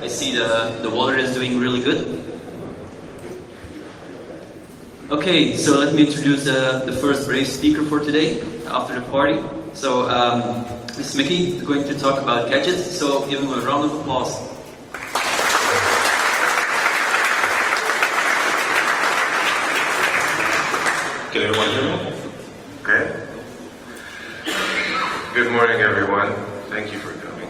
I see the water is doing really good. Okay, so let me introduce the first brave speaker for today, after the party. So, this is Mickey, going to talk about gadgets, so give him a round of applause. Can everyone hear me? Okay. Good morning, everyone. Thank you for coming.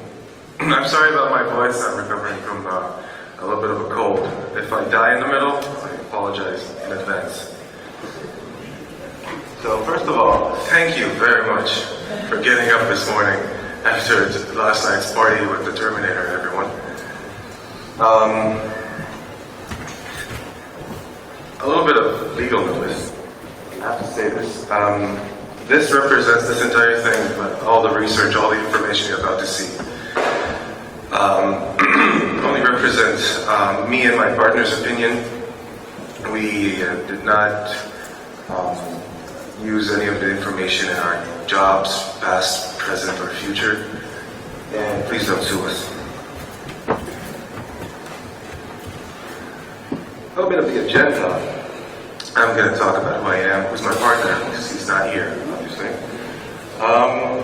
I'm sorry about my voice. I'm recovering from a little bit of a cold. If I die in the middle, I apologize in advance. So first of all, thank you very much for getting up this morning after last night's party with the Terminator, everyone. A little bit of legal notice. I have to say this. This represents this entire thing, but all the research, all the information you're about to see, only represents me and my partner's opinion. We did not use any of the information in our jobs, past, present, or future, and please don't sue us. A little bit of the agenda. I'm going to talk about who I am, who's my partner, because he's not here, obviously. A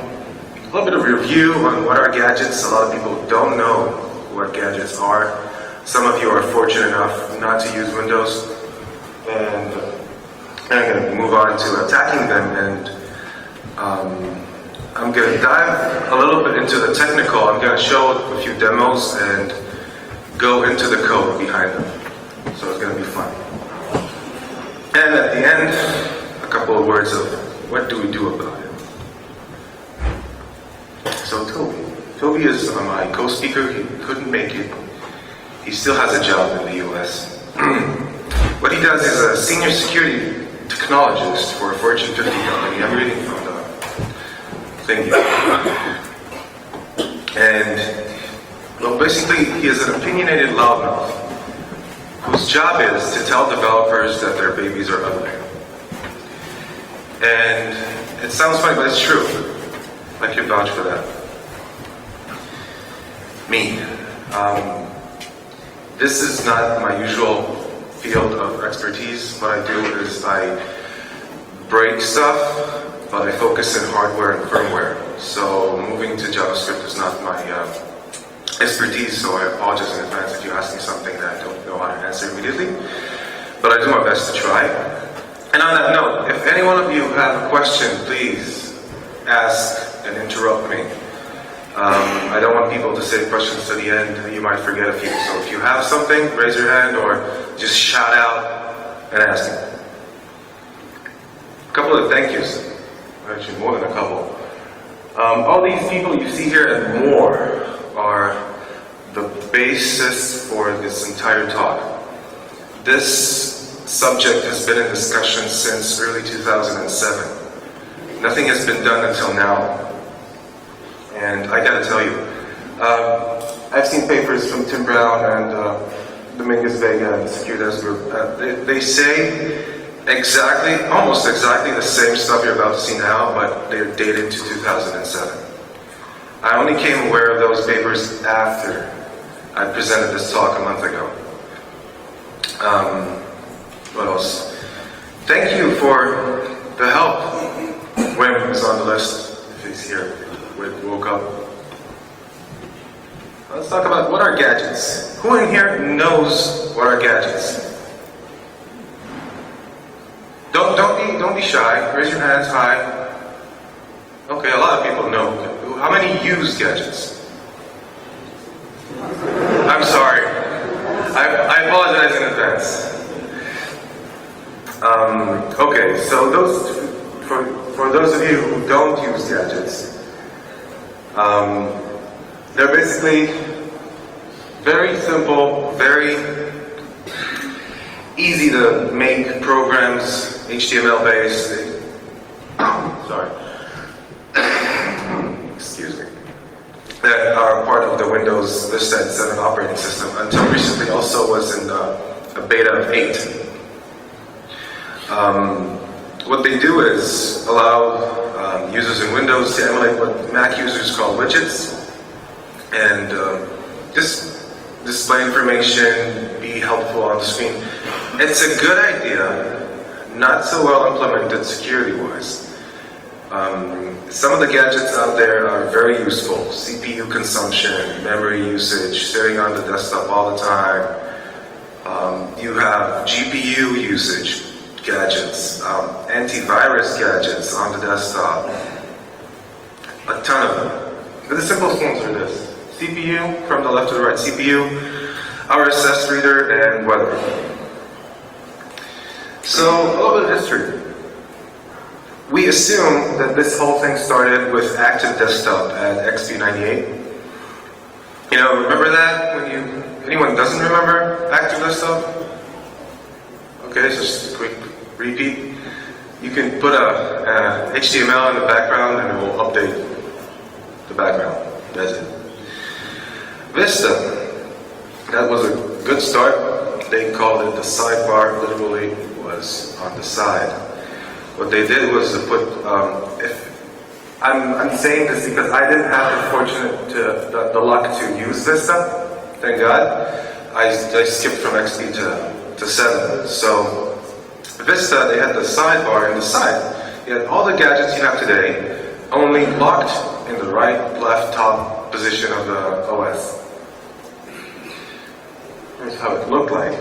little bit of review on what are gadgets. A lot of people don't know what gadgets are. Some of you are fortunate enough not to use Windows. And I'm going to move on to attacking them, and I'm going to dive a little bit into the technical. I'm going to show a few demos and go into the code behind them. So it's going to be fun. And at the end, a couple of words of what do we do about it. So Toby is my co-speaker. He couldn't make it. He still has a job in the US. What he does is a senior security technologist for a Fortune 50 company. I'm reading from the thing. And, well, basically, he is an opinionated loudmouth whose job is to tell developers that their babies are ugly. And it sounds funny, but it's true. I can vouch for that. Me. This is not my usual field of expertise. What I do is I break stuff, but I focus in hardware and firmware. So moving to JavaScript is not my expertise, so I apologize in advance if you ask me something that I don't know how to answer immediately. But I do my best to try. And on that note, if any one of you have a question, please ask and interrupt me. I don't want people to say questions to the end. You might forget a few. So if you have something, raise your hand or just shout out and ask me. A couple of thank yous. Actually, more than a couple. All these people you see here and more are the basis for this entire talk. This subject has been in discussion since early 2007. Nothing has been done until now. And I gotta tell you, I've seen papers from Tim Brown and Dominguez Vega and the Securitas Group. They say almost exactly the same stuff you're about to see now, but they're dated to 2007. I only came aware of those papers after I presented this talk a month ago. What else? Thank you for the help. Wim is on the list, if he's here. Woke up. Let's talk about what are gadgets. Who in here knows what are gadgets? Don't be shy. Raise your hands high. Okay, a lot of people know. How many use gadgets? I'm sorry. I apologize in advance. Okay, so for those of you who don't use gadgets, they're basically very simple, very easy to make programs, HTML based. Sorry. Excuse me. That are part of the Windows Vista 7 operating system. Until recently, also was in a beta of 8. What they do is allow users in Windows to emulate what Mac users call widgets, and just display information, be helpful on the screen. It's a good idea, not so well implemented security-wise. Some of the gadgets out there are very useful. CPU consumption, memory usage, sitting on the desktop all the time. You have GPU usage gadgets, antivirus gadgets on the desktop. A ton of them. But the simplest ones are this. CPU, from the left to the right, CPU, RSS reader, and weather. So, a little bit of history. We assume that this whole thing started with Active Desktop at XP98. You know, remember that? Anyone doesn't remember Active Desktop? Okay, so just a quick repeat. You can put a HTML in the background and it will update the background. That's it. Vista, that was a good start. They called it the sidebar, literally was on the side. What they did was to put, I'm saying this because I didn't have the luck to use Vista, thank God. I skipped from XP to 7. So Vista, they had the sidebar in the side. You had all the gadgets you have today, only locked in the right, left, top position of the OS. Here's how it looked like.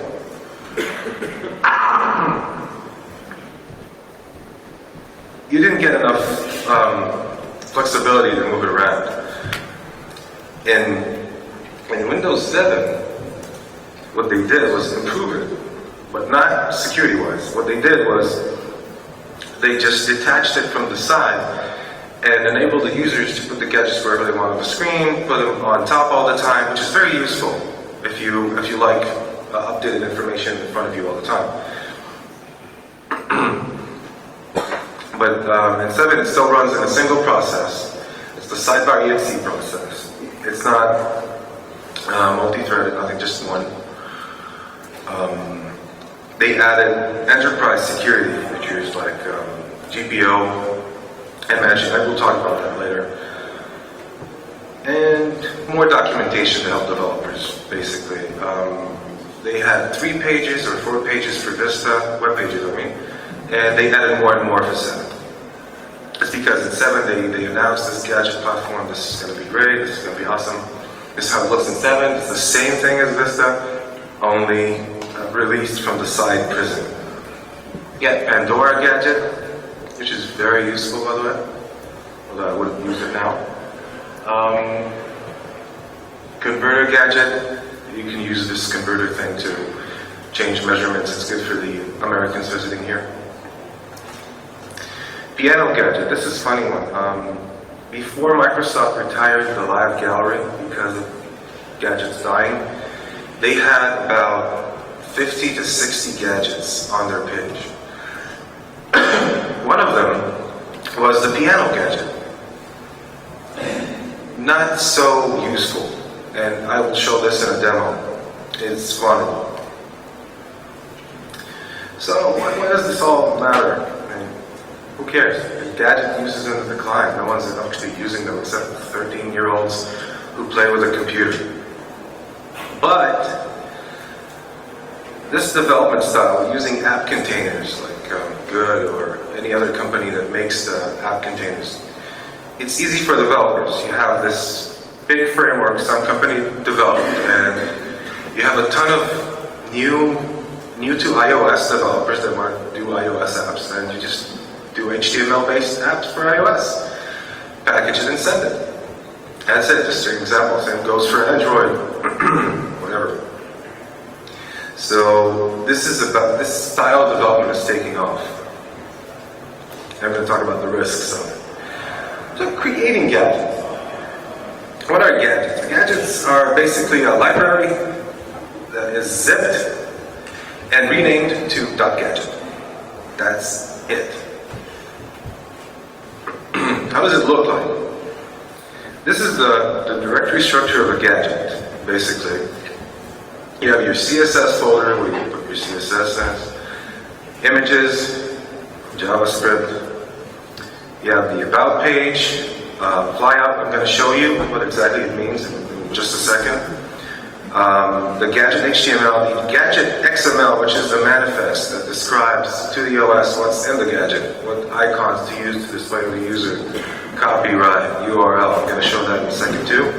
You didn't get enough flexibility to move it around. In Windows 7, what they did was improve it, but not security-wise. What they did was they just detached it from the side and enabled the users to put the gadgets wherever they want on the screen, put them on top all the time, which is very useful if you like updated information in front of you all the time. But in 7, it still runs in a single process. It's the sidebar exe process. It's not multi-threaded, nothing, just one. They added enterprise security features like GPO and matching. I will talk about that later. And more documentation to help developers, basically. They had 3 pages or 4 pages for Vista, web pages, I mean. And they added more and more for 7. It's because in 7 they announced this gadget platform. This is going to be great. This is going to be awesome. This is how it looks in 7. It's the same thing as Vista, only released from the side prison. You got Pandora gadget, which is very useful, by the way, although I wouldn't use it now. Converter gadget. You can use this converter thing to change measurements. It's good for the Americans visiting here. Piano gadget. This is a funny one. Before Microsoft retired the live gallery because of gadgets dying, they had about 50 to 60 gadgets on their page. One of them was the piano gadget. Not so useful, and I will show this in a demo. It's fun. So why does this all matter? I mean, who cares? The gadget uses them in the client. No one's actually using them except 13-year-olds who play with a computer. But this development style, using app containers like Good or any other company that makes the app containers, it's easy for developers. You have this big framework some company developed, and you have a ton of new to iOS developers that want to do iOS apps, and you just do HTML-based apps for iOS, package it and send it. That's it, just an example. Same goes for Android, whatever. So this style of development is taking off. I'm going to talk about the risks of it. So creating gadgets. What are gadgets? Gadgets are basically a library that is zipped and renamed to .gadget. That's it. How does it look like? This is the directory structure of a gadget, basically. You have your CSS folder where you put your CSS in, images, JavaScript. You have the About page, flyout. I'm going to show you what exactly it means in just a second. The gadget HTML, the gadget XML, which is the manifest that describes to the OS what's in the gadget, what icons to use to display to the user, copyright, URL. I'm going to show that in a second too.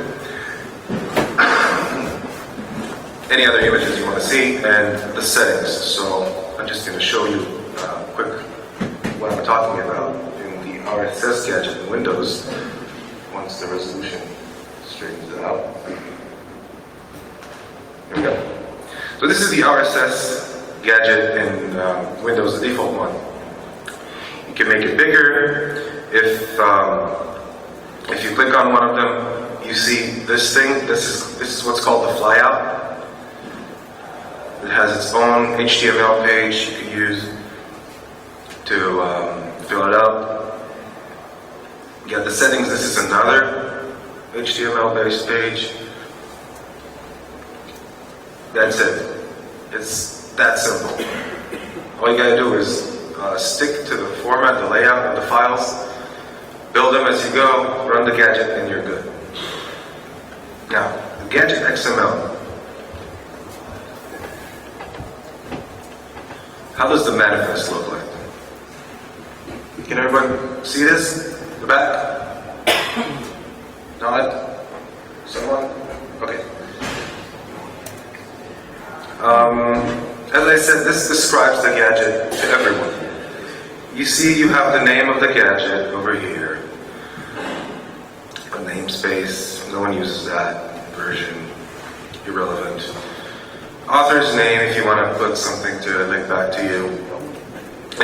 Any other images you want to see, and the settings. So I'm just going to show you quick what I'm talking about in the RSS gadget in Windows once the resolution straightens it out. Here we go. So this is the RSS gadget in Windows, the default one. You can make it bigger. If you click on one of them, you see this thing. This is what's called the flyout. It has its own HTML page you can use to fill it out. You got the settings. This is another HTML-based page. That's it. It's that simple. All you gotta do is stick to the format, the layout of the files, build them as you go, run the gadget, and you're good. Now, the gadget XML. How does the manifest look like? Can everyone see this? The back? Nod? Someone? Okay. As I said, this describes the gadget to everyone. You see you have the name of the gadget over here. A namespace, no one uses that. Version, irrelevant. Author's name if you want to put something to link back to you.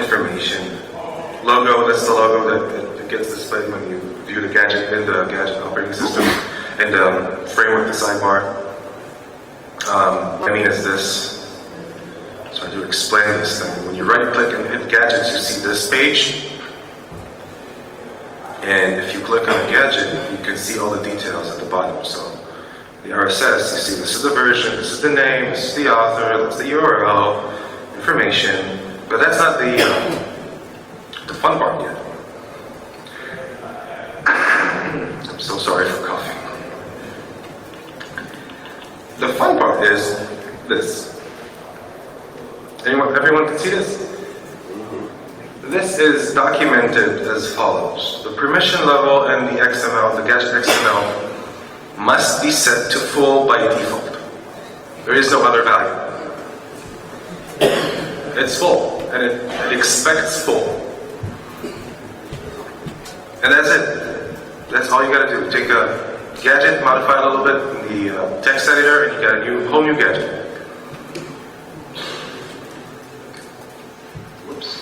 Information. Logo, that's the logo that gets displayed when you view the gadget in the gadget operating system. And framework, the sidebar. Is this. So I do explain this thing. When you right click and hit gadgets, you see this page. And if you click on a gadget, you can see all the details at the bottom. So the RSS, you see this is the version, this is the name, this is the author, that's the URL, information. But that's not the fun part yet. I'm so sorry for coughing. The fun part is this. Everyone can see this? This is documented as follows. The permission level in the XML, the gadget XML, must be set to full by default. There is no other value. It's full, and it expects full. And that's it. That's all you gotta do. Take a gadget, modify it a little bit in the text editor, and you got a whole new gadget. Whoops.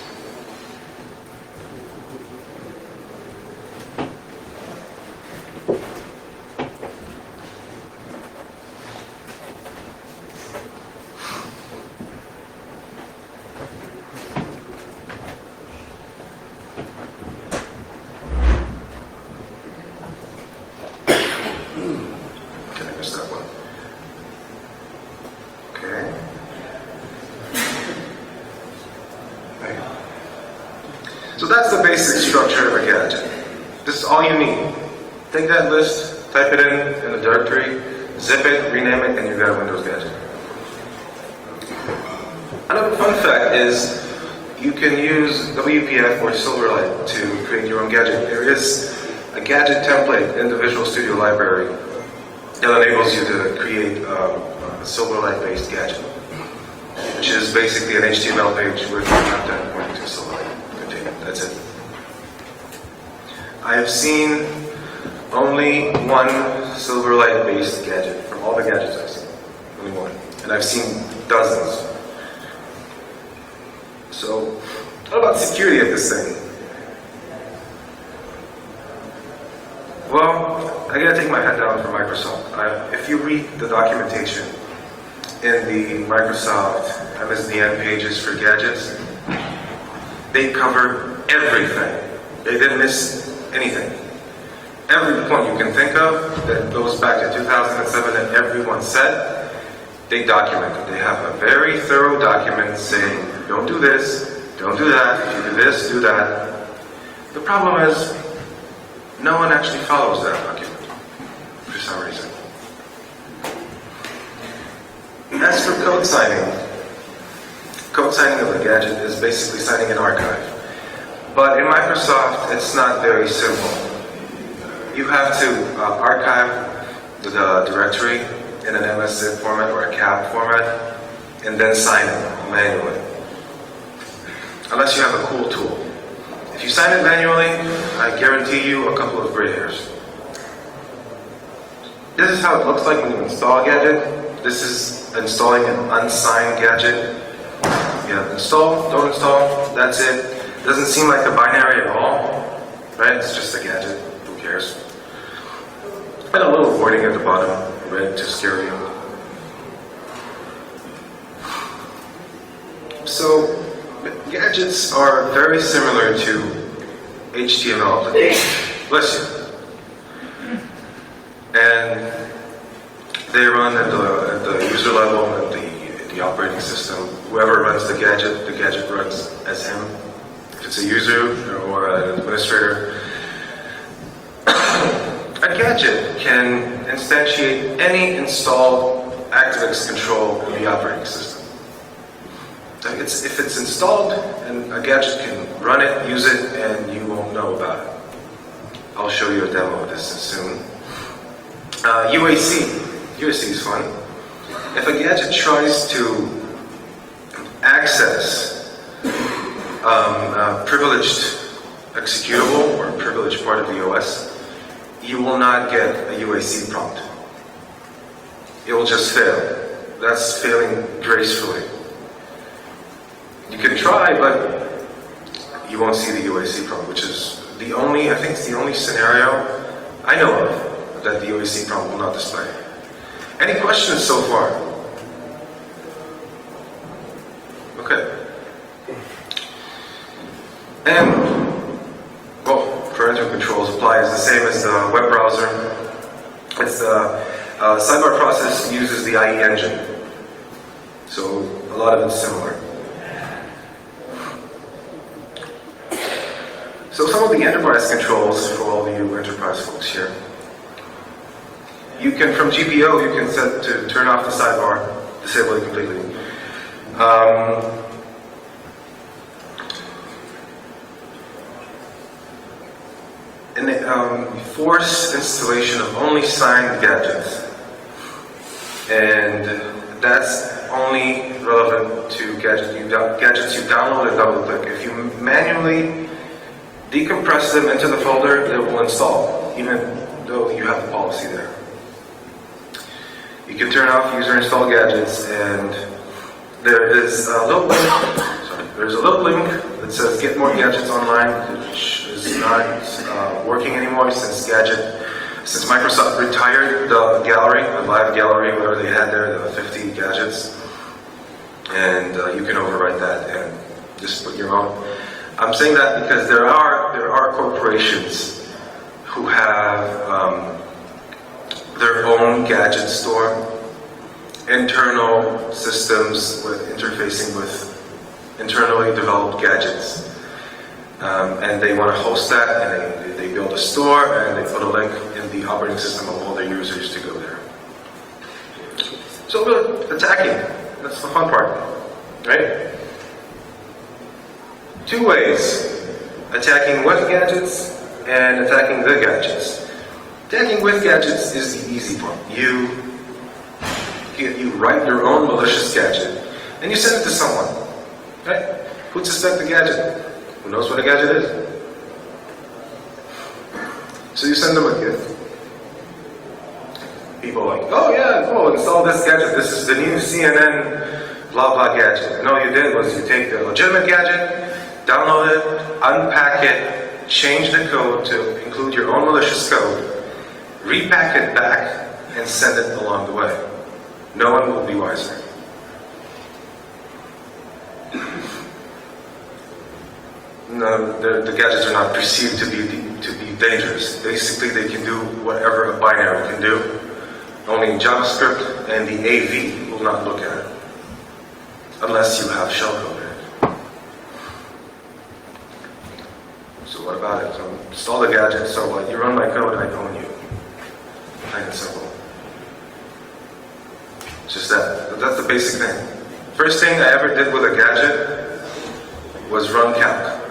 So that's the basic structure of a gadget. This is all you need. Take that list, type it in the directory, zip it, rename it, and you've got a Windows gadget. Another fun fact is you can use WPF or Silverlight to create your own gadget. There is a gadget template in the Visual Studio library that enables you to create a Silverlight-based gadget, which is basically an HTML page with content pointing to Silverlight. That's it. I have seen only one Silverlight-based gadget from all the gadgets I've seen. Only one. And I've seen dozens. So, what about security of this thing? Well, I gotta take my hat down for Microsoft. If you read the documentation in the Microsoft MSDN pages for gadgets, they cover everything. They didn't miss anything. Every point you can think of that goes back to 2007 that everyone said, they documented. They have a very thorough document saying, don't do this, don't do that, if you do this, do that. The problem is, no one actually follows that document for some reason. code signing of a gadget is basically signing an archive. But in Microsoft, it's not very simple. You have to archive the directory in an MSZIP format or a CAP format, and then sign it manually. Unless you have a cool tool. If you sign it manually, I guarantee you a couple of gray hairs. This is how it looks like when you install a gadget. This is installing an unsigned gadget. Yeah, install, don't install, that's it. Doesn't seem like a binary at all, right? It's just a gadget, who cares? And a little warning at the bottom, red to scare you. So, gadgets are very similar to HTML applications. Bless you. And they run at the user level, at the operating system. Whoever runs the gadget runs as him. If it's a user or an administrator. A gadget can instantiate any installed ActiveX control in the operating system. If it's installed, and a gadget can run it, use it, and you won't know about it. I'll show you a demo of this soon. UAC. UAC is fun. If a gadget tries to access a privileged executable or privileged part of the OS, you will not get a UAC prompt. It will just fail. That's failing gracefully. You can try, but you won't see the UAC prompt, which is the only, I think it's the only scenario I know of that the UAC prompt will not display. Any questions so far? Okay. And, well, parental controls apply as the same as the web browser. It's the sidebar process uses the IE engine. So a lot of it's similar. So some of the enterprise controls for all of you enterprise folks here. You can, from GPO, you can set to turn off the sidebar, disable it completely. Force installation of only signed gadgets. And that's only relevant to gadgets you download and double click. If you manually decompress them into the folder, they will install, even though you have the policy there. You can turn off user install gadgets, and there is a little link. There's a little link that says get more gadgets online, which is not working anymore since Microsoft retired the gallery, the live gallery, whatever they had there, the 50 gadgets, and you can overwrite that and just put your own. I'm saying that because there are corporations who have their own gadget store, internal systems with interfacing with internally developed gadgets. And they want to host that, and they build a store, and they put a link in the operating system of all their users to go there. So we're attacking. That's the fun part, right? Two ways: attacking with gadgets and attacking the gadgets. Attacking with gadgets is the easy part. You write your own malicious gadget, and you send it to someone, right? Who'd suspect the gadget? Who knows what a gadget is? So you send them a gift. People are like, oh yeah, cool, install this gadget. This is the new CNN blah blah gadget. And all you did was you take the legitimate gadget, download it, unpack it, change the code to include your own malicious code, repack it back, and send it along the way. No one will be wiser. No, the gadgets are not perceived to be dangerous. Basically, they can do whatever a binary can do. Only JavaScript and the AV will not look at it, unless you have shellcode in it. So what about it? So install the gadget. So what? You run my code, I own you. Plain and simple. Just that. That's the basic thing. First thing I ever did with a gadget was run calc.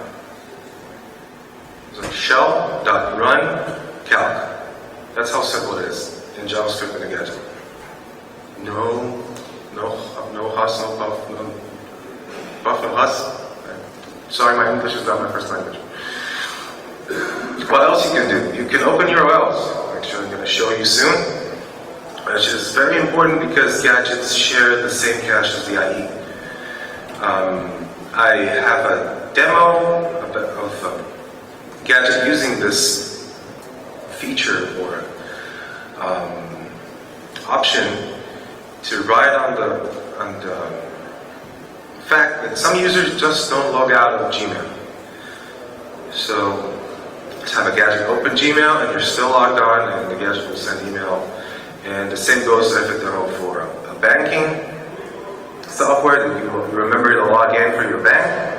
So shell.run calc. That's how simple it is in JavaScript in a gadget. No huss, no puff, no huss. Sorry, my English is not my first language. What else you can do? You can open URLs, which I'm going to show you soon, which is very important because gadgets share the same cache as the IE. I have a demo of a gadget using this feature or option to ride on the fact that some users just don't log out of Gmail. So just have a gadget open Gmail and you're still logged on and the gadget will send email. And the same goes as a demo for a banking software that you remember to log in for your bank.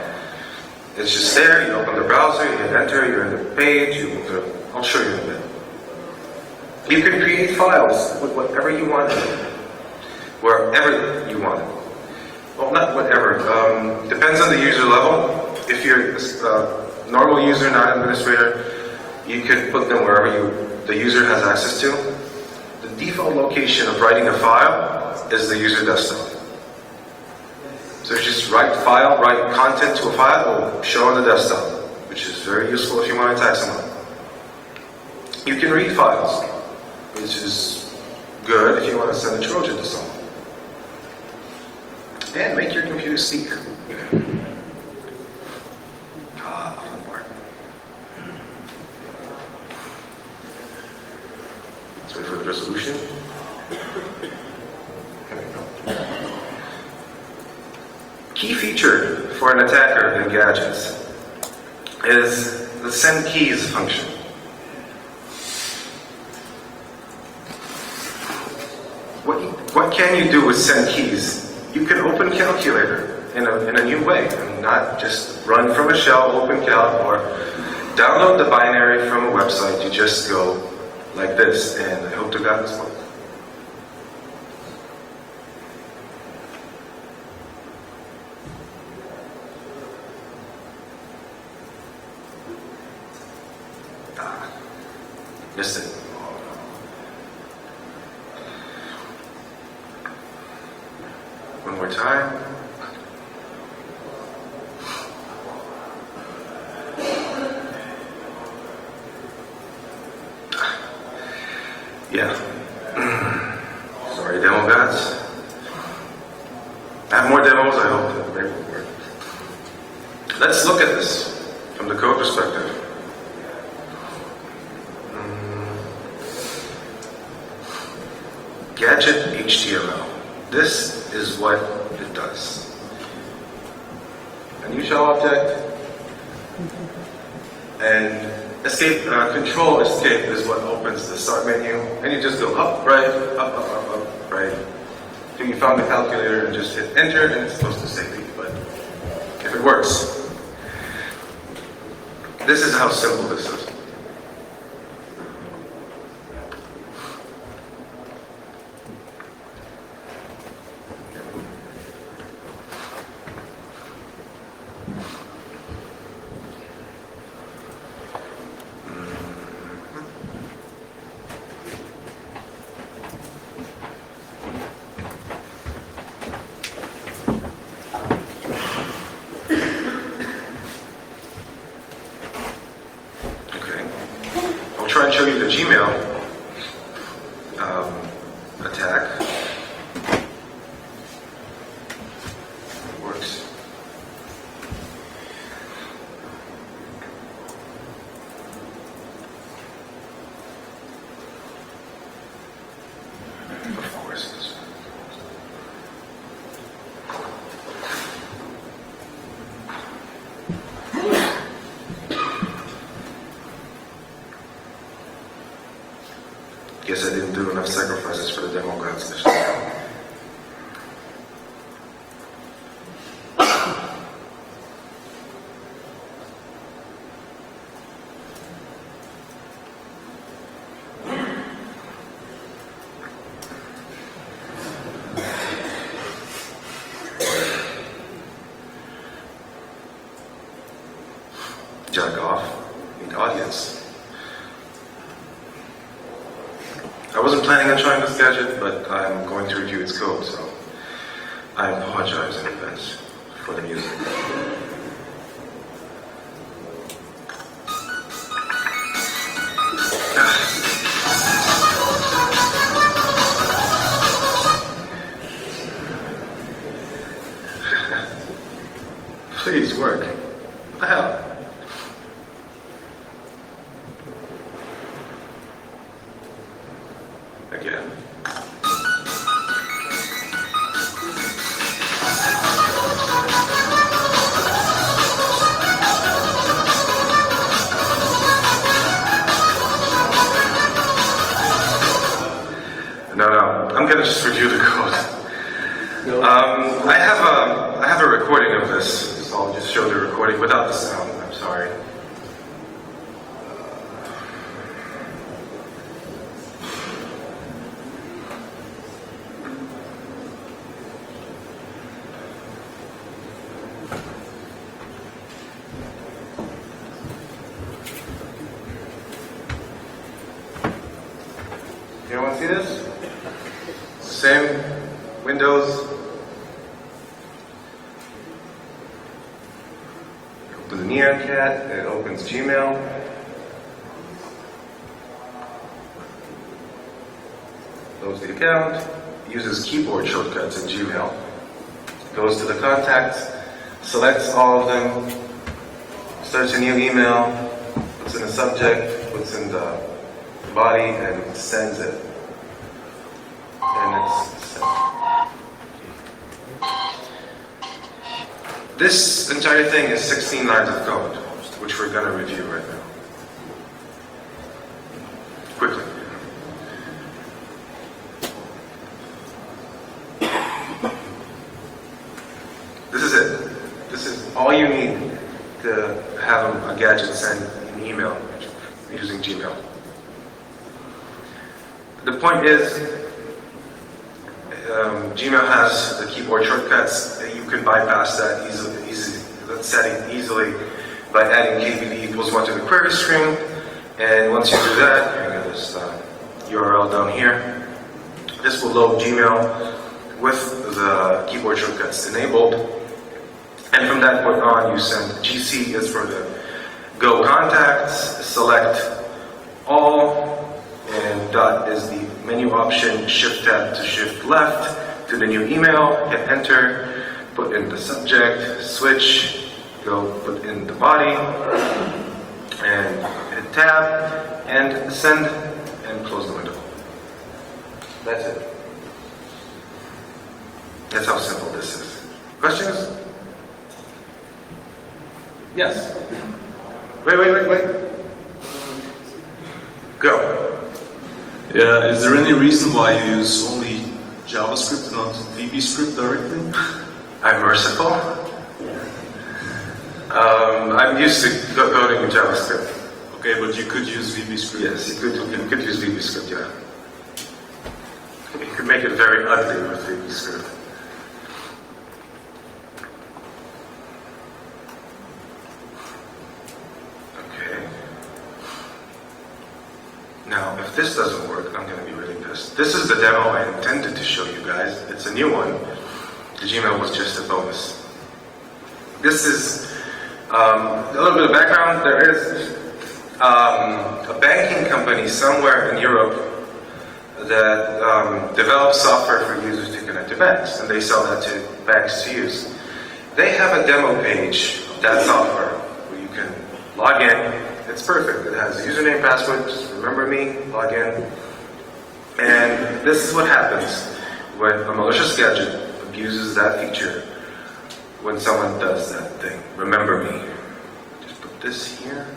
It's just there, you open the browser, you hit enter, you're in the page, I'll show you in a bit. You can create files with whatever you want, wherever you want it. Well, not whatever, depends on the user level. If you're a normal user, not administrator, you could put them wherever the user has access to. The default location of writing a file is the user desktop. So you just write content to a file, it will show on the desktop, which is very useful if you want to tag someone. You can read files, which is good if you want to send a Trojan to someone. And make your computer speak. Fun part. Let's wait for the resolution. Key feature for an attacker in gadgets is the send keys function. What can you do with send keys? You can open calculator in a new way, and not just run from a shell, open calc, or download the binary from a website. You just go like this, and I hope to God this works. Missed it. One more time. Yeah. Sorry, demo gods. I have more demos, I hope that they will work. Let's look at this from the code perspective. Gadget HTML. This is what it does. A new shell object, and control escape is what opens the start menu, and you just go up, right, up, right. Then you found the calculator and just hit enter, and it's supposed to save you, but if it works. This is how simple this is. Try and show you the Gmail attack. It works. Of course. Guess I didn't do enough sacrifices for the demo gods this time. jack off in the audience. I wasn't planning on trying this gadget, but I'm going to review its code, so I apologize in advance for the music. Please work. What the hell? Again. No, I'm gonna just review the code. I have a recording of this, so I'll just show the recording without the sound. I'm sorry. You want to see this? Same Windows. Open the Neoncat, it opens Gmail. Loads the account, uses keyboard shortcuts in Gmail. Goes to the contacts, selects all of them, starts a new email, puts in the subject, puts in the body, and sends it. And it's sent. This entire thing is 16 lines of code, which we're going to review right now. Quickly. This is it. This is all you need to have a gadget send an email using Gmail. The point is, Gmail has the keyboard shortcuts. You can bypass that that setting easily by adding KBD=1 to the query string. And once you do that, I got this URL down here. This will load Gmail with the keyboard shortcuts enabled. And from that point on, you send GC is for the Go contacts, select all, and dot is the menu option, shift tab to shift left to the new email, hit enter, put in the subject, switch, go put in the body, and hit tab, and send, and close the window. That's it. That's how simple this is. Questions? Yes. Wait. Go. Yeah, is there any reason why you use only JavaScript and not VBScript directly? I'm merciful. I'm used to coding in JavaScript. Okay, but you could use VBScript. Yes, you could use VBScript, yeah. You could make it very ugly with VBScript. Okay. Now, if this doesn't work, I'm going to be really pissed. This is the demo I intended to show you guys. It's a new one. The Gmail was just a bonus. This is a little bit of background. There is a banking company somewhere in Europe that develops software for users to connect to banks, and they sell that to banks to use. They have a demo page of that software where you can log in. It's perfect. It has a username, password, just remember me, log in. And this is what happens when a malicious gadget abuses that feature when someone does that thing. Remember me. Just put this here.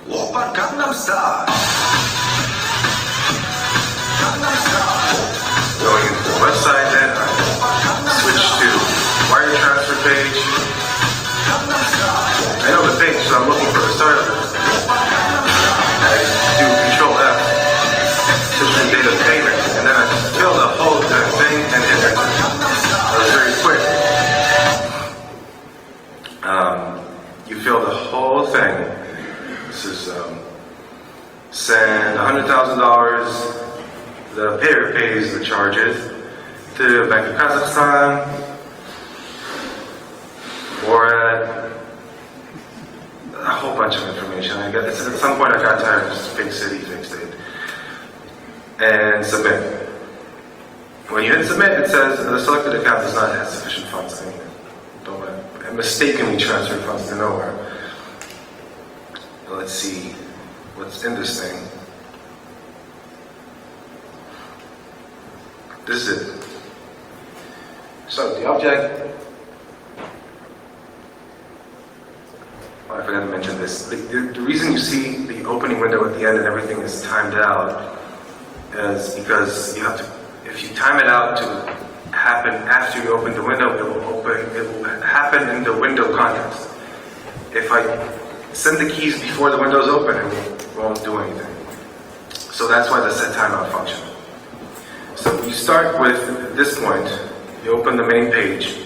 Oppa Gangnam Style. Gangnam Style. Going into the website, then I switch to wire transfer page. I know the page, so I'm looking for the start of it. I do Control F, switch to date of payment, and then I fill the whole damn thing and hit enter. That was very quick. You fill the whole charges to Bank of Kazakhstan, Borat, a whole bunch of information. I guess at some point I got tired of just fake city, fake state. And submit. When you hit submit, it says the selected account does not have sufficient funds. I mean, don't want to mistakenly transfer funds to nowhere. Let's see what's in this thing. This is it. So the object. Oh, I forgot to mention this. The reason you see the opening window at the end and everything is timed out is because you have to. If you time it out to happen after you open the window, it will happen in the window context. If I send the keys before the window's open, it won't do anything. So that's why the set timeout function. So you start with this point, you open the main page.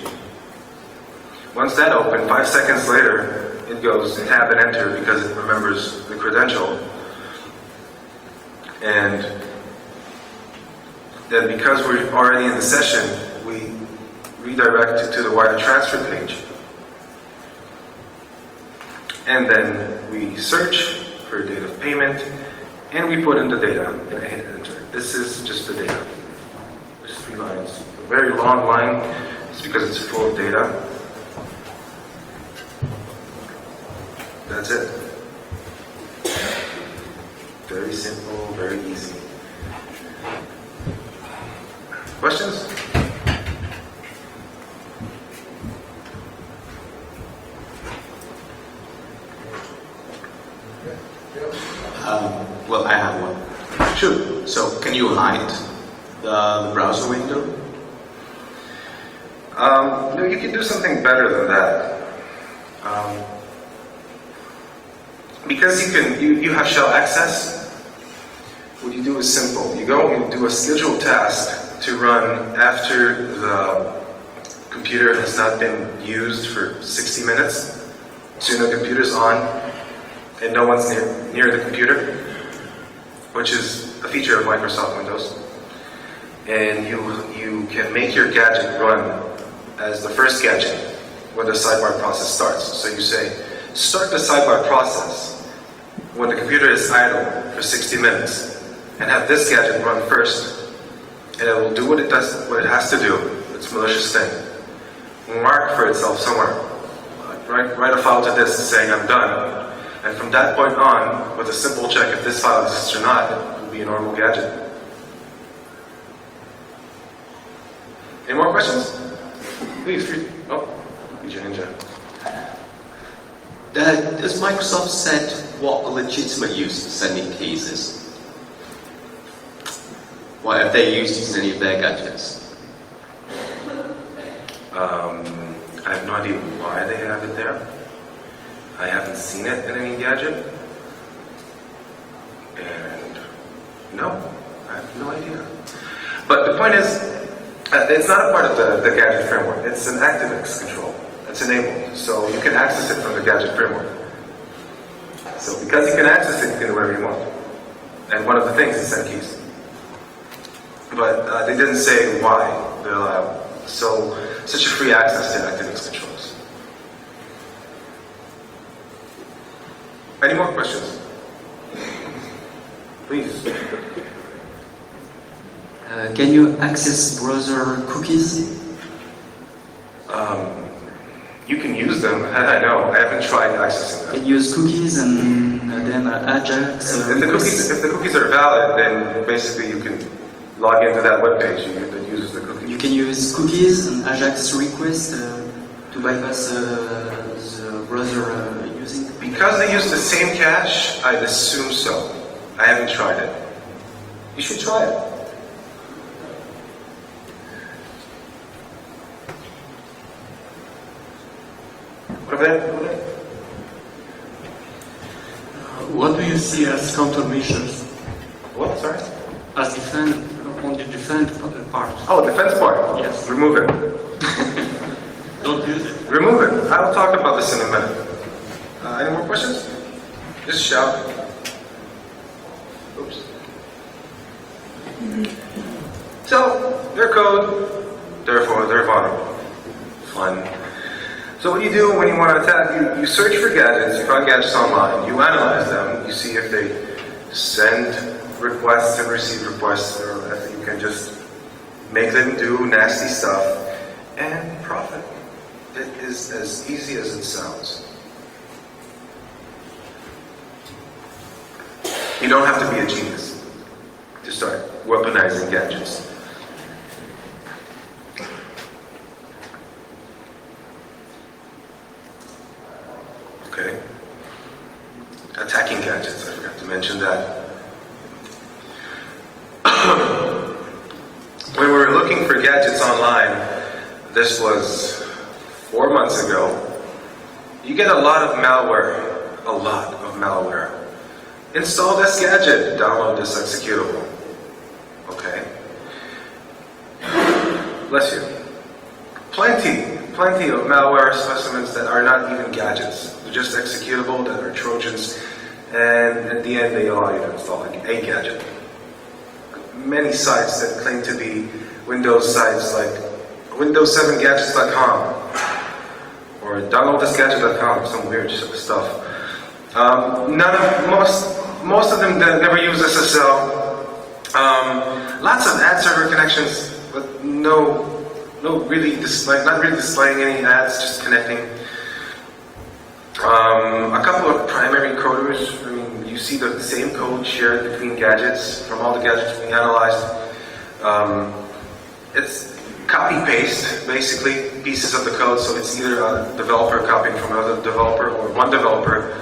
Once that opens, 5 seconds later, it goes tab and enter because it remembers the credential. And then because we're already in the session, we redirect it to the wire transfer page. And then we search for date of payment, and we put in the data, and I hit enter. This is just the data. There's 3 lines. A very long line, it's because it's full of data. That's it. Very simple, very easy. Questions? Well, I have one. Sure. So, can you hide the browser window? No, you can do something better than that. Because you have shell access, what you do is simple. You go and do a scheduled task to run after the computer has not been used for 60 minutes. So the computer's on and no one's near the computer, which is a feature of Microsoft Windows. And you can make your gadget run as the first gadget when the sidebar process starts. So you say, start the sidebar process when the computer is idle for 60 minutes and have this gadget run first, and it will do what it has to do, its malicious thing. Mark for itself somewhere. Write a file to this saying I'm done. And from that point on, with a simple check if this file exists or not, it will be a normal gadget. Any more questions? Please, oh, BJ Ninja. Does Microsoft set what a legitimate use of sending keys is? What have they used to any of their gadgets? I have no idea why they have it there. I haven't seen it in any gadget. And no, I have no idea. But the point is, it's not a part of the gadget framework. It's an ActiveX control. It's enabled. So you can access it from the gadget framework. So because you can access it, you can do whatever you want. And one of the things is send keys. But they didn't say why they allow such a free access to ActiveX controls. Any more questions? Please. Can you access browser cookies? You can use them. I know. I haven't tried accessing them. Can you use cookies and then Ajax? If the cookies are valid, then basically you can log into that web page that uses the cookies. You can use cookies and Ajax request to bypass the browser using. Because they use the same cache, I'd assume so. I haven't tried it. You should try it. What do you see as countermeasures? What? Sorry? As on the defend part? Oh, defense part. Yes. Remove it. Don't use it. Remove it. I will talk about this in a minute. Any more questions? Just shout. Oops. So, they're code, therefore they're vulnerable. Fun. So what you do when you want to attack, you search for gadgets, you find gadgets online, you analyze them, you see if they send requests and receive requests, or if you can just make them do nasty stuff and profit. It is as easy as it sounds. You don't have to be a genius to start weaponizing gadgets. Okay. Attacking gadgets, I forgot to mention that. When we were looking for gadgets online, this was 4 months ago, you get a lot of malware. Install this gadget, download this executable. Okay. Bless you. Plenty of malware specimens that are not even gadgets. They're just executable, that are Trojans, and at the end they allow you to install a gadget. Many sites that claim to be Windows sites like Windows7gadgets.com or downloadthisgadget.com, some weird stuff. Most of them never use SSL. Lots of ad server connections, but not really displaying any ads, just connecting. A couple of primary coders. I mean, you see the same code shared between gadgets from all the gadgets we analyzed. It's copy-paste, basically, pieces of the code. So it's either a developer copying from another developer or one developer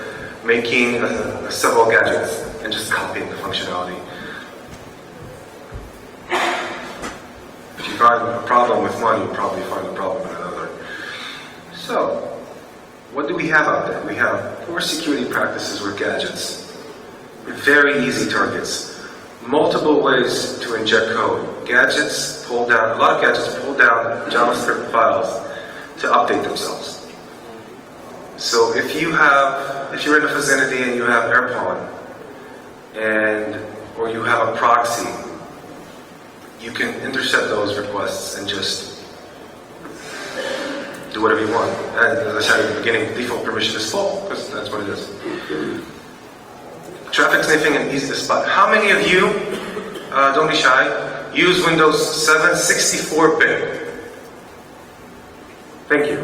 making several gadgets and just copying the functionality. If you find a problem with one, you'll probably find a problem with another. So, what do we have out there? We have poor security practices with gadgets. Very easy targets. Multiple ways to inject code. A lot of gadgets pull down JavaScript files to update themselves. So if you're in a vicinity and you have AirPwn, or you have a proxy, you can intercept those requests and just do whatever you want. And as I said at the beginning, default permission is full, because that's what it is. Traffic sniffing and easy to spot. How many of you, don't be shy, use Windows 7 64-bit? Thank you.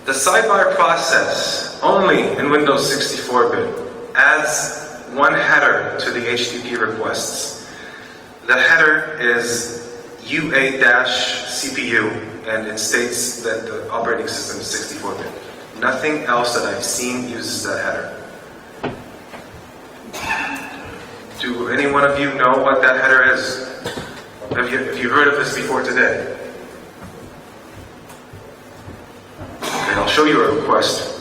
The sidebar process, only in Windows 64-bit, adds one header to the HTTP requests. The header is UA-CPU, and it states that the operating system is 64-bit. Nothing else that I've seen uses that header. Do any one of you know what that header is? Have you heard of this before today? Okay, I'll show you a request.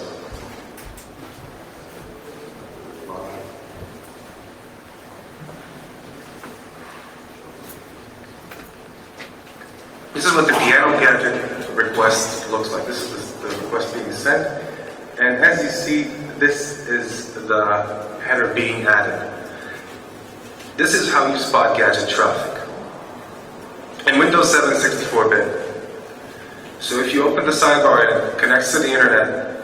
This is what the piano gadget request looks like. This is the request being sent. And as you see, this is the header being added. This is how you spot gadget traffic. In Windows 7 64-bit. So if you open the sidebar and it connects to the internet,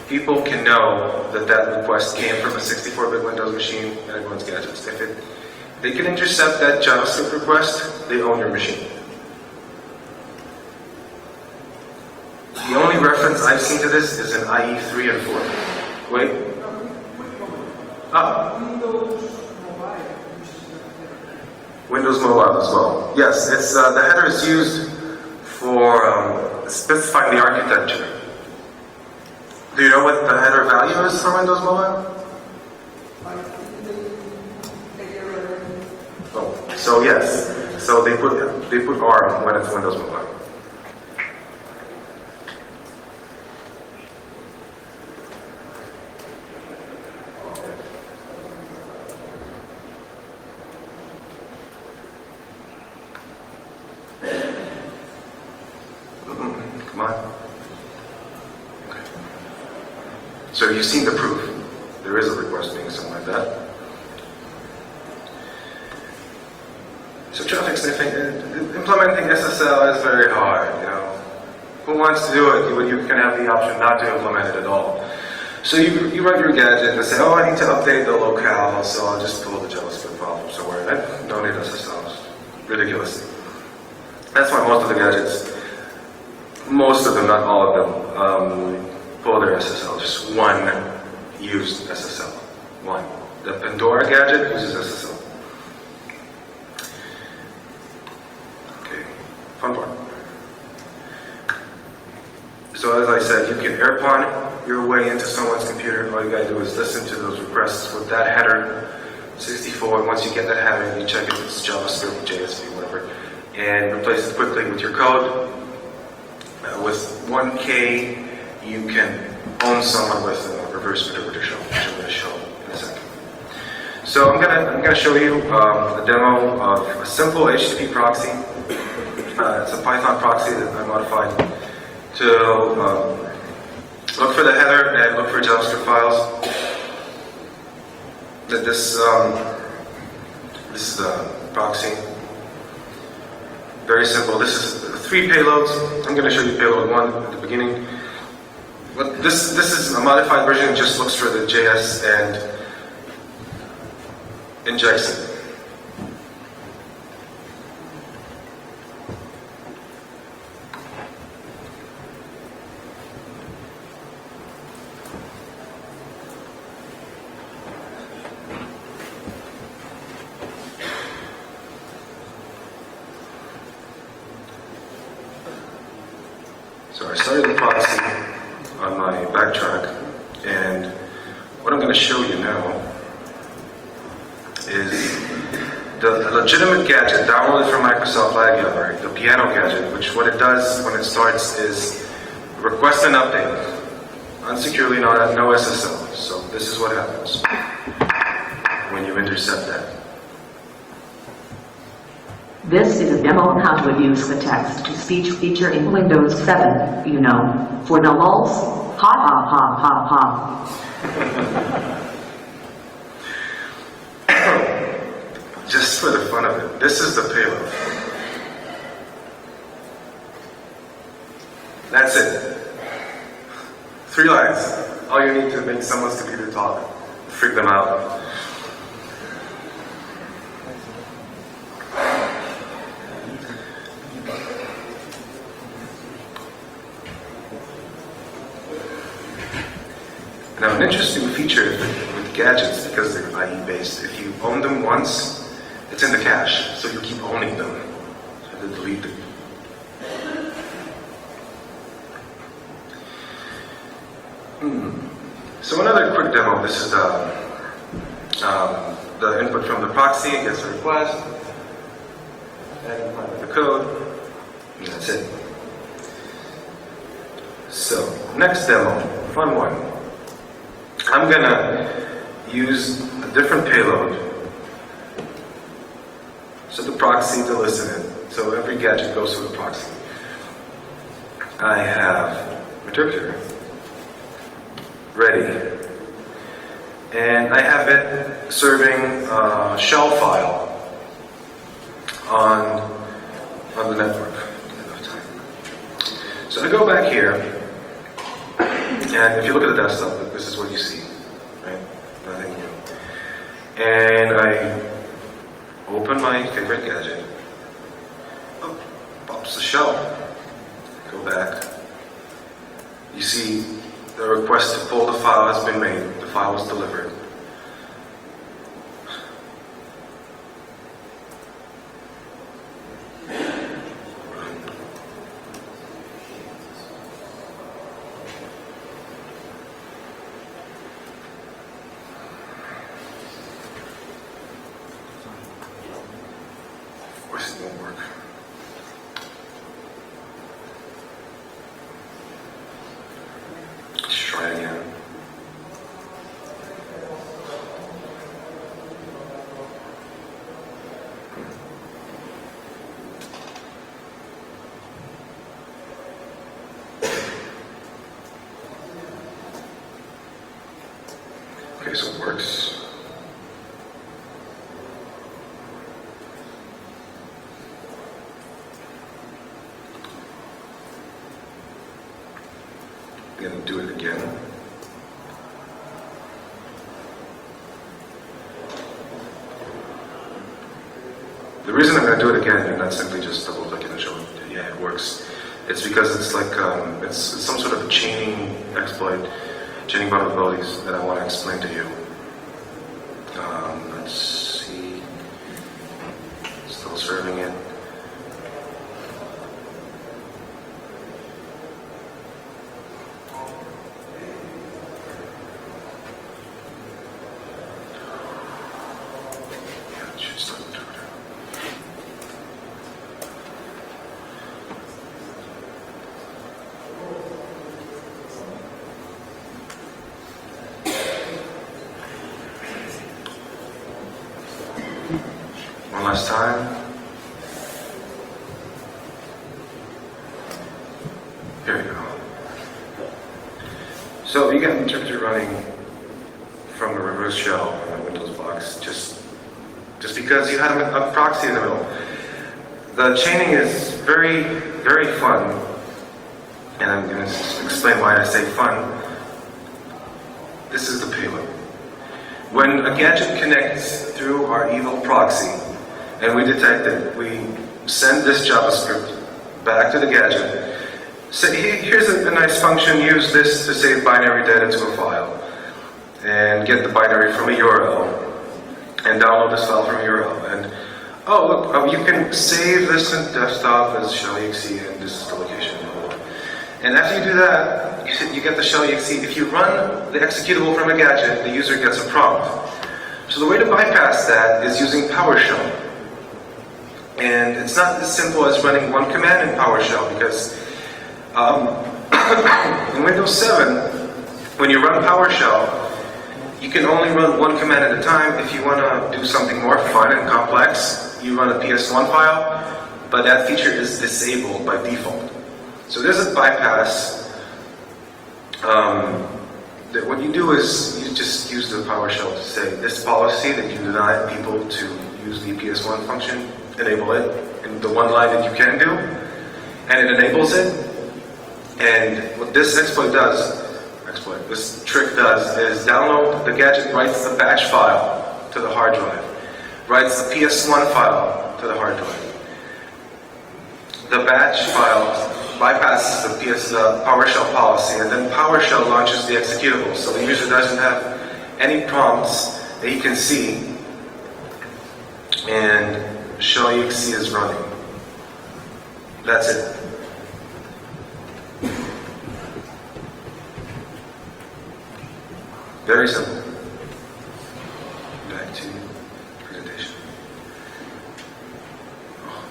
people can know that that request came from a 64-bit Windows machine and it runs gadgets. If they can intercept that JavaScript request, they own your machine. The only reference I've seen to this is in IE 3 and 4. Wait. Windows Mobile as well. Yes, it's the header is used for specifying the architecture. Do you know what the header value is for Windows Mobile? Oh, so yes. So they put ARM when it's Windows Mobile. Come on. Okay. So you've seen the proof. There is a request being something like that. So traffic sniffing, implementing SSL is very hard, you know. Who wants to do it when you can have the option not to implement it at all? So you write your gadget and say, oh, I need to update the locale, so I'll just pull the JavaScript file from somewhere. I don't need SSL. It's ridiculous. That's why most of the gadgets, most of them, not all of them, pull their SSL. Just one used SSL. One. The Pandora gadget uses SSL. Okay, fun part. So as I said, you can AirPod your way into someone's computer. All you gotta do is listen to those requests with that header, 64. And once you get that header, you check if it's JavaScript, JSP, whatever, and replace it quickly with your code. With 1K, you can own someone with a reverse interpretation, which I'm going to show in a second. So I'm gonna show you a demo of a simple HTTP proxy. It's a Python proxy that I modified to look for the header and look for JavaScript files. This is the proxy. Very simple. This is 3 payloads. I'm going to show you payload 1 at the beginning. But this is a modified version. It just looks for the JS and injects it. So I started the proxy on my backtrack, and what I'm going to show you now is the legitimate gadget downloaded from Microsoft Library, the piano gadget, which what it does when it starts is request an update, unsecurely, no SSL. So this is what happens when you intercept that. This is a demo on how to abuse the text-to-speech feature in Windows 7, you know, for the lulz. Ha ha ha ha ha. Just for the fun of it, this is the payload. That's it. 3 lines. All you need to make someone's computer talk, freak them out. Now, an interesting feature with gadgets, because they're IE based, if you own them once, it's in the cache, so you keep owning them. So I have to delete them. So another quick demo. This is the input from the proxy. It gets a request, and the code, and that's it. So next demo, fun one. I'm gonna use a different payload. So the proxy to listen in. So every gadget goes through the proxy. I have interpreter ready, and I have it serving a shell file on the network. So I go back here, and if you look at the desktop, this is what you see, right? Nothing new. And I open my favorite gadget. Oh, pops the shell. Go back. You see the request to pull the file has been made. The file was delivered. Of course it won't work. Let's try it again. Okay, so it works. I'm going to do it again. The reason I'm going to do it again and not simply just double click it and show it, yeah, it works. It's because it's like, it's some sort of chaining exploit, chaining vulnerabilities that I want to explain to you. Let's see, still serving it. Yeah, it should start with Twitter. One last time. Here we go. So you got interpreter running from a reverse shell on a Windows box, just because you had a proxy in the middle. The chaining is very, very fun, and I'm going to explain why I say fun. This is the payload. When a gadget connects through our evil proxy, and we detect it, we send this JavaScript back to the gadget. Say, here's a nice function, use this to save binary data to a file, and get the binary from a URL, and download this file from a URL. And oh look, you can save this in desktop as shell.exe, and this is the location. And after you do that, you get the shell.exe. If you run the executable from a gadget, the user gets a prompt. So the way to bypass that is using PowerShell. And it's not as simple as running one command in PowerShell, because in Windows 7, when you run PowerShell, you can only run one command at a time. If you want to do something more fun and complex, you run a PS1 file, but that feature is disabled by default. So there's a bypass. That what you do is you just use the PowerShell to say this policy that you deny people to use the PS1 function, enable it in the one line that you can do, and it enables it. And what this this trick does is download, the gadget writes the batch file to the hard drive, writes the PS1 file to the hard drive. The batch file bypasses the PowerShell policy, and then PowerShell launches the executable, so the user doesn't have any prompts that he can see, and shell.exe is running. That's it. Very simple. Back to presentation. Oh,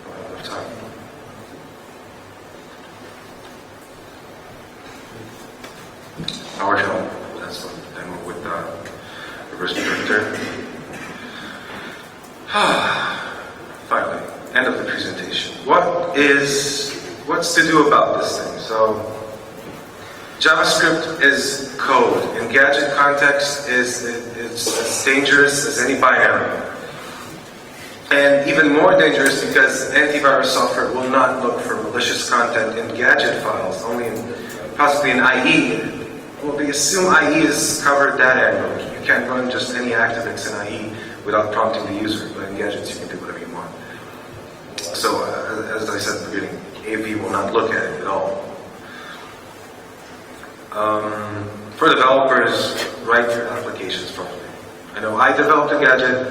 not enough time. PowerShell, that's what demo with the reverse predictor. Finally, end of the presentation. What's to do about this thing? So, JavaScript is code. In gadget context, it's as dangerous as any binary. And even more dangerous because antivirus software will not look for malicious content in gadget files, only possibly in IE. Well, they assume IE is covered data envelope. You can't run just any ActiveX in IE without prompting the user, but in gadgets you can do whatever you want. So, as I said at the beginning, AV will not look at it at all. For developers, write your applications properly. I know I developed a gadget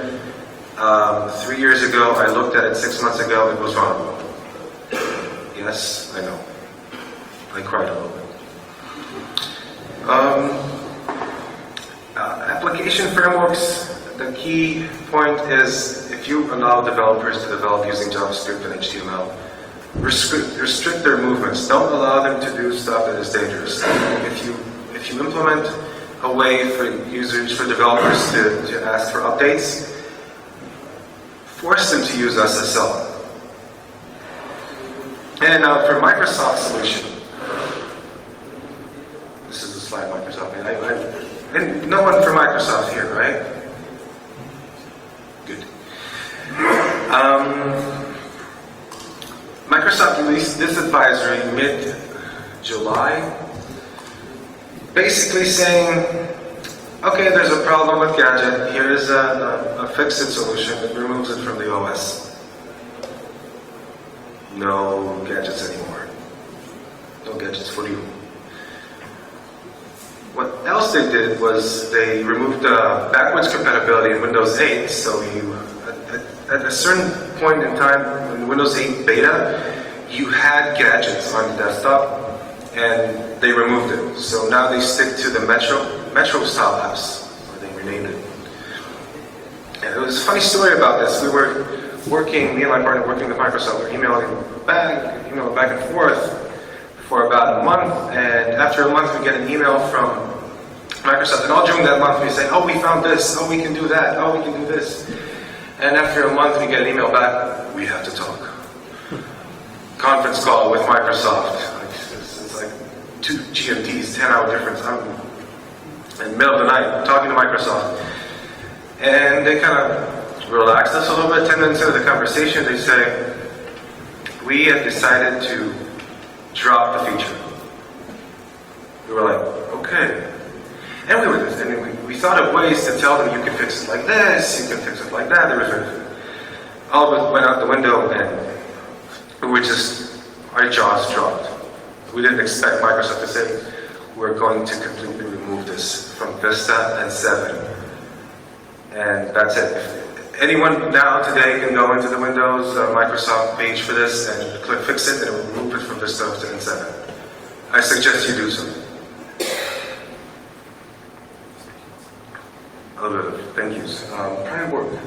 3 years ago. I looked at it 6 months ago. It was wrong. Yes, I know. I cried a little bit. Application frameworks, the key point is if you allow developers to develop using JavaScript and HTML, restrict their movements. Don't allow them to do stuff that is dangerous. If you implement a way for users, for developers to ask for updates, force them to use SSL. And for Microsoft solution, this is the slide Microsoft made. And no one from Microsoft here, right? Good. Microsoft released this advisory mid-July, basically saying, okay, there's a problem with gadget, here's a fix-it solution that removes it from the OS. No gadgets anymore. No gadgets for you. What else they did was they removed backwards compatibility in Windows 8, so you, at a certain point in time in Windows 8 beta, you had gadgets on the desktop, and they removed it. So now they stick to the Metro style apps, or they renamed it. And it was a funny story about this. We were working, me and my partner working with Microsoft, we were emailing back and forth for about a month, and after a month we get an email from Microsoft, and all during that month we say, oh, we found this, oh, we can do that, oh, we can do this. And after a month we get an email back, we have to talk. Conference call with Microsoft. It's like 2 GMTs, 10-hour difference. I'm in the middle of the night talking to Microsoft. And they kind of relaxed us a little bit. 10 minutes into the conversation, they say, we have decided to drop the feature. We were like, okay. And we thought of ways to tell them you can fix it like this, you can fix it like that. All of it went out the window, and we just, our jaws dropped. We didn't expect Microsoft to say, we're going to completely remove this from Vista and 7. And that's it. If anyone now today can go into the Windows Microsoft page for this and click fix it, and it will remove it from Vista and 7. I suggest you do so. A little bit of thank yous. Prior work.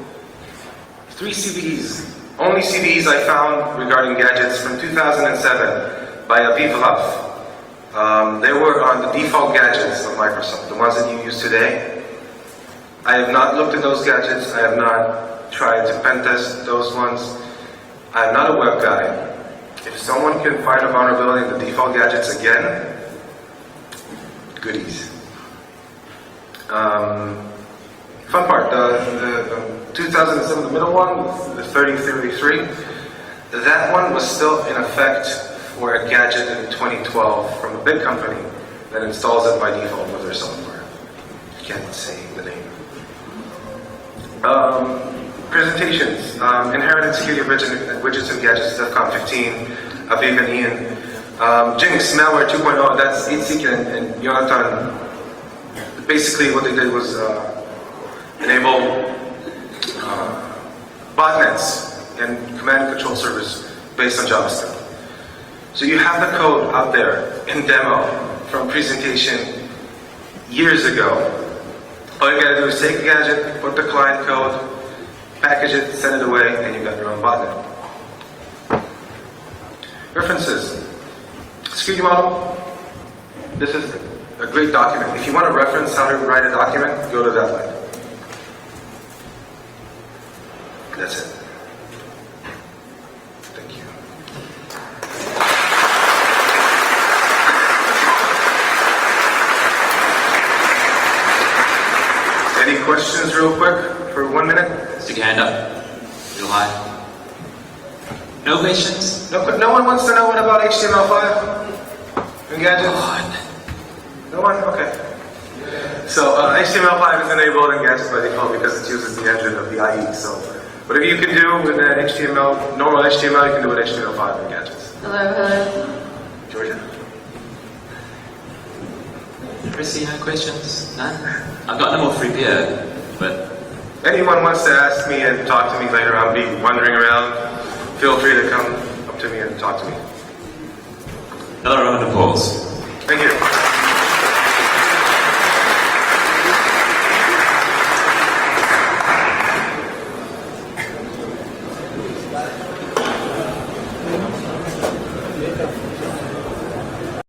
3 CVEs. Only CVEs I found regarding gadgets from 2007 by Aviv Rav. They were on the default gadgets of Microsoft, the ones that you use today. I have not looked at those gadgets. I have not tried to pen test those ones. I am not a web guy. If someone can find a vulnerability in the default gadgets again, goodies. Fun part, the 2007, the middle one, the 3033, that one was still in effect for a gadget in 2012 from a big company that installs it by default with their software. I can't say the name. Presentations, inherited security of widgets and gadgets, DEFCON 15, Aviv and Ian. Jinx, malware 2.0, that's Itzik and Jonathan. Basically what they did was enable botnets and command and control servers based on JavaScript. So you have the code out there in demo from presentation years ago. All you gotta do is take the gadget, put the client code, package it, send it away, and you got your own botnet. References. Security model. This is a great document. If you want to reference how to write a document, go to that link. That's it. Thank you. Any questions real quick for 1 minute? Stick your hand up. You're live. No questions? No one wants to know what about HTML5 and gadgets? No one? Okay. So HTML5 is enabled in gadgets by default because it uses the engine of the IE. So whatever you can do with HTML, normal HTML, you can do with HTML5 and gadgets. Hello. Georgia? Chrissy, no questions? None? I've got no more free beer, but... Anyone wants to ask me and talk to me later, I'll be wandering around. Feel free to come up to me and talk to me. Another round of applause. Thank you.